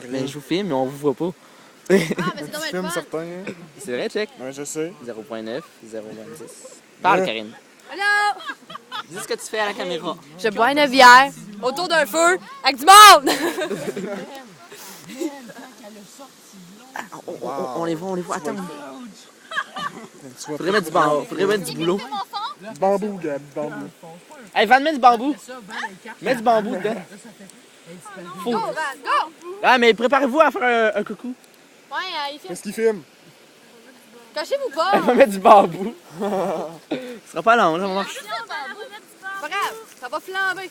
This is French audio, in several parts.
Mais je vous filme, mais on vous voit pas. Ah, mais c'est dommage Film fun. certain, hein? C'est vrai, check. Ouais, je sais. 0.9, 0.26. Parle, Ouais. Karine. Hello! Dis ce que tu fais à la caméra. Je bois une bière autour d'un feu avec du monde! On les voit. Attends. Tu vois, Faudrait mettre du bambou. Faudrait mettre du boulot. du bambou, Gab, du bambou. Hey, Van, mets du bambou. Mets du bambou dedans. Faut. Go, Van, go! Ah, mais préparez-vous à faire un coucou. Ouais, il fait. Qu'est-ce qu'il filme? Cachez-vous Elle va pas! mettre du bambou. Ce sera pas long, là, on marche. Pas grave, ça va flamber.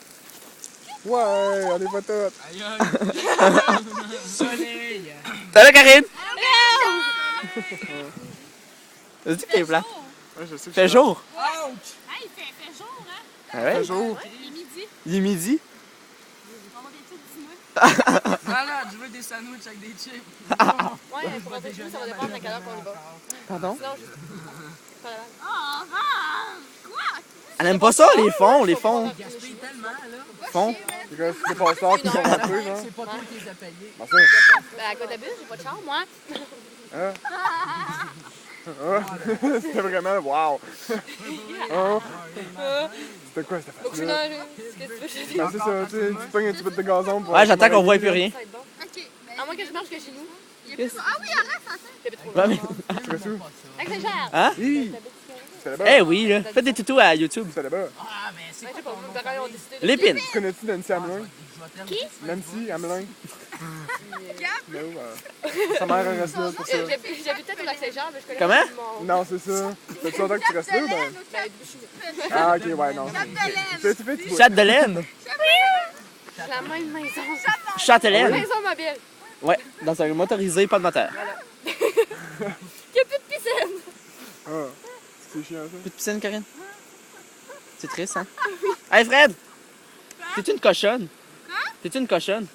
Ouais, on est pas toutes. Soleil! Salut, Karine. T'as dit que t'es plat. Ouais, je sais que Fait jour. Ouch! Hey, il fait jour, hein? Ah Il ouais? fait jour. Il est midi. Il est midi. On va des trucs dîner. Malade, je veux des sandwichs avec des chips. Ouais, pour rentrer chez nous, ça va dépendre à quelle heure qu'on y va. Pardon? Sinon, je. Pas la vanne. Oh, Van! Quoi? Elle aime pas ça, les fonds, les fonds. Gaspille tellement, là. Fonds. C'est quoi, c'est pas ça qui sont rentrés, genre? C'est pas toi qui les as payés. Ben, ça. Ben, à côté de la bus, j'ai pas de char, moi. Hein? Ah, c'était vraiment wow! Ah, c'était quoi cette Donc, je suis face-là? dans. Qu'est-ce que tu veux que je dise? Ben, c'est ça, tu sais, tu pognes un petit peu de gazon pour. Ouais, j'attends qu'on voit plus rien. Ça va être bon. Ok, À moins que je marche que chez nous. ah oui, arrête, attends. C'est trop Ouais, long. mais... Tu restes où? Avec les chars. Hein? Oui! C'est là-bas. Eh oui, là. Faites des tutos à YouTube. C'est là-bas. Ah, mais c'est Ouais, je quoi sais pas, ton nom? mes parents ont décidé de. Lépine. Tu connais-tu Nancy Hamelin? Qui? Nancy Hamelin? Non, sa mère reste là pour ça. J'habitais au Lac-Saint-Jean, mais je connais Comment? pas mon. Non, c'est ça. Ça fait longtemps que tu restes là, ben? Ben, je suis Ah, ok, ouais, non. Tu fais, tu vois. Chat de laine. la même maison. Châtelaine. Maison mobile. Ouais, dans un motorisé, pas de moteur. Il n'y a plus de piscine. Ah, c'est chiant, ça. Plus de piscine, Karine? C'est triste, hein? Hey, Fred! T'es-tu une cochonne? T'es-tu une cochonne?